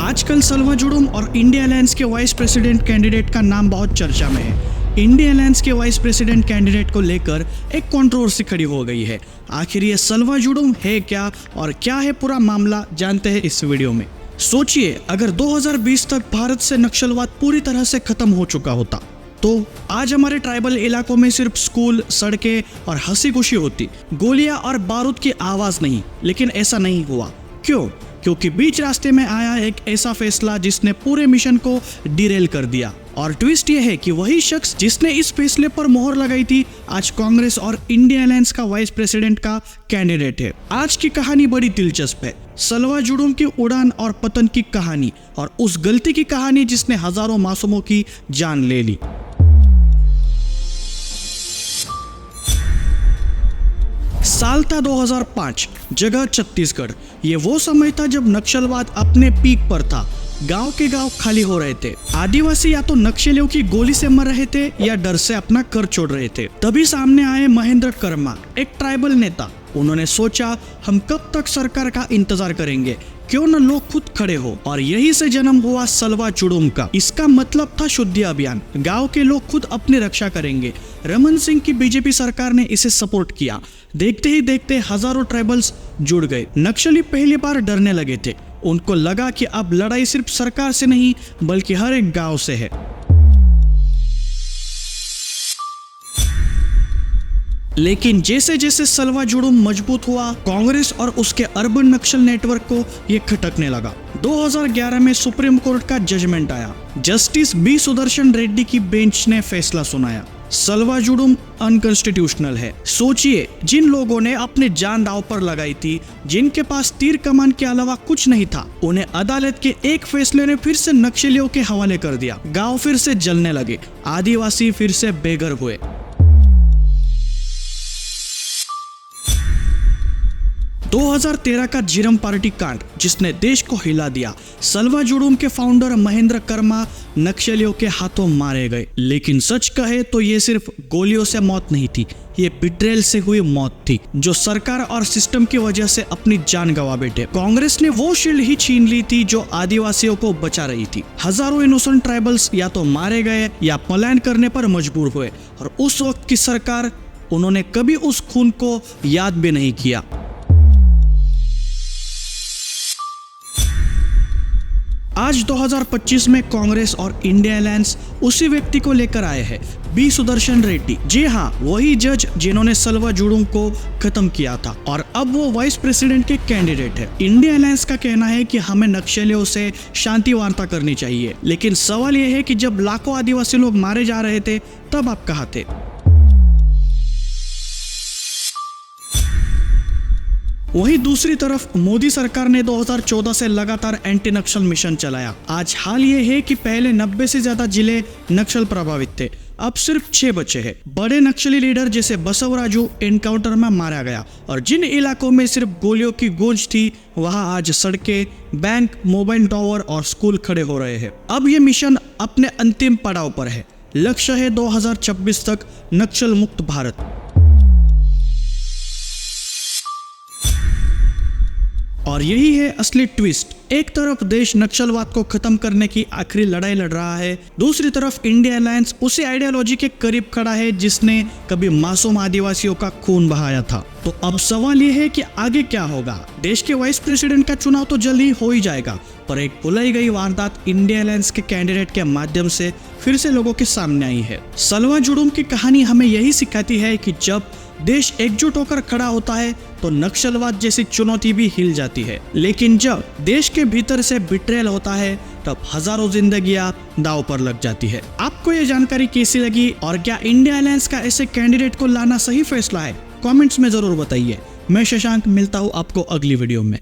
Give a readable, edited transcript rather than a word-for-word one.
आजकल सलवा जुडूम और India alliance के वाइस प्रेसिडेंट कैंडिडेट का नाम बहुत चर्चा में है। इंडिया अलायंस के वाइस प्रेसिडेंट कैंडिडेट को लेकर एक कंट्रोवर्सी खड़ी हो गई है। आखिर ये सलवा जुडूम है क्या और क्या है पूरा मामला, जानते हैं इस वीडियो में। सोचिए, अगर 2020 तक भारत से नक्सलवाद पूरी तरह से खत्म हो चुका होता तो आज हमारे ट्राइबल इलाकों में सिर्फ स्कूल, सड़कें और हंसी खुशी होती, गोलियां और बारूद की आवाज नहीं। लेकिन ऐसा नहीं हुआ। क्यों? क्योंकि बीच रास्ते में आया एक ऐसा फैसला जिसने पूरे मिशन को डिरेल कर दिया। और ट्विस्ट ये है कि वही शख्स जिसने इस फैसले पर मोहर लगाई थी आज कांग्रेस और इंडिया अलायंस का वाइस प्रेसिडेंट का कैंडिडेट है। आज की कहानी बड़ी दिलचस्प है। सलवा जुडूम की उड़ान और पतन की कहानी और उस गलती की कहानी जिसने हजारों मासूमों की जान ले ली। साल था 2005, जगह छत्तीसगढ़। ये वो समय था जब नक्सलवाद अपने पीक पर था। गांव के गांव खाली हो रहे थे। आदिवासी या तो नक्सलियों की गोली से मर रहे थे या डर से अपना घर छोड़ रहे थे। तभी सामने आए महेंद्र कर्मा, एक ट्राइबल नेता। उन्होंने सोचा, हम कब तक सरकार का इंतजार करेंगे, क्यों न लोग खुद खड़े हो। और यही से जन्म हुआ सलवा जुडूम का। इसका मतलब था शुद्धि अभियान। गांव के लोग खुद अपनी रक्षा करेंगे। रमन सिंह की बीजेपी सरकार ने इसे सपोर्ट किया। देखते ही देखते हजारों ट्राइबल्स जुड़ गए। नक्सली पहली बार डरने लगे थे। उनको लगा कि अब लड़ाई सिर्फ सरकार से नहीं बल्कि हर एक गांव से है। लेकिन जैसे जैसे सलवा जुडूम मजबूत हुआ, कांग्रेस और उसके अर्बन नक्सल नेटवर्क को ये खटकने लगा। 2011 में सुप्रीम कोर्ट का जजमेंट आया। जस्टिस बी सुदर्शन रेड्डी की बेंच ने फैसला सुनाया, सलवा जुडूम अनकॉन्स्टिट्यूशनल है। सोचिए, जिन लोगों ने अपने जान दांव पर लगाई थी, जिनके पास तीर कमान के अलावा कुछ नहीं था, उन्हें अदालत के एक फैसले ने फिर से नक्सलियों के हवाले कर दिया। गांव फिर से जलने लगे, आदिवासी फिर से बेघर हुए। दो 2013 का जिरम पार्टी कांड, जिसने देश को हिला दिया। सलवा जुडूम के फाउंडर महेंद्र कर्मा नक्सलियों के हाथों मारे गए। लेकिन सच कहे तो ये सिर्फ गोलियों से मौत नहीं थी, ये बिट्रेल से हुई मौत थी, जो सरकार और सिस्टम की वजह से अपनी जान गंवा बैठे। कांग्रेस ने वो शील्ड ही छीन ली थी जो आदिवासियों को बचा रही थी। हजारों इनोसेंट ट्राइबल्स या तो मारे गए या पलायन करने पर मजबूर हुए। और उस वक्त की सरकार, उन्होंने कभी उस खून को याद भी नहीं किया। आज 2025 में कांग्रेस और इंडिया अलायंस उसी व्यक्ति को लेकर आए हैं, बी सुदर्शन रेड्डी। जी हाँ, वही जज जिन्होंने सलवा जुडूम को खत्म किया था और अब वो वाइस प्रेसिडेंट के कैंडिडेट है। इंडिया अलायंस का कहना है कि हमें नक्सलियों से शांति वार्ता करनी चाहिए। लेकिन सवाल यह है कि जब लाखों आदिवासी लोग मारे जा रहे थे तब आप कहाँ थे? वहीं दूसरी तरफ मोदी सरकार ने 2014 से लगातार एंटी नक्सल मिशन चलाया। आज हाल ये है कि पहले 90 से ज्यादा जिले नक्सल प्रभावित थे, अब सिर्फ 6 बचे हैं। बड़े नक्सली लीडर जैसे बसवराजू एनकाउंटर में मारा गया और जिन इलाकों में सिर्फ गोलियों की गूंज थी, वहां आज सड़कें, बैंक, मोबाइल टावर और स्कूल खड़े हो रहे हैं। अब ये मिशन अपने अंतिम पड़ाव पर है। लक्ष्य है 2026 तक नक्सल मुक्त भारत। और यही है असली ट्विस्ट। एक तरफ देश नक्सलवाद को खत्म करने की आखिरी लड़ाई लड़ रहा है, दूसरी तरफ इंडिया अलायंस उसी आइडियोलॉजी के करीब खड़ा है जिसने कभी मासूम आदिवासियों का खून बहाया था। तो अब सवाल यह है कि आगे क्या होगा। देश के वाइस प्रेसिडेंट का चुनाव तो जल्द ही हो ही जाएगा, पर एक भुलाई गई वारदात इंडिया अलायंस के कैंडिडेट के माध्यम से फिर से लोगों के सामने आई है। सलवा जुडूम की कहानी हमें यही सिखाती है कि जब देश एकजुट होकर खड़ा होता है तो नक्सलवाद जैसी चुनौती भी हिल जाती है। लेकिन जब देश के भीतर से बिट्रेल होता है तब हजारों जिंदगियां दांव पर लग जाती है। आपको ये जानकारी कैसी लगी और क्या इंडिया अलायंस का ऐसे कैंडिडेट को लाना सही फैसला है? कमेंट्स में जरूर बताइए। मैं शशांक मिलता हूँ आपको अगली वीडियो में।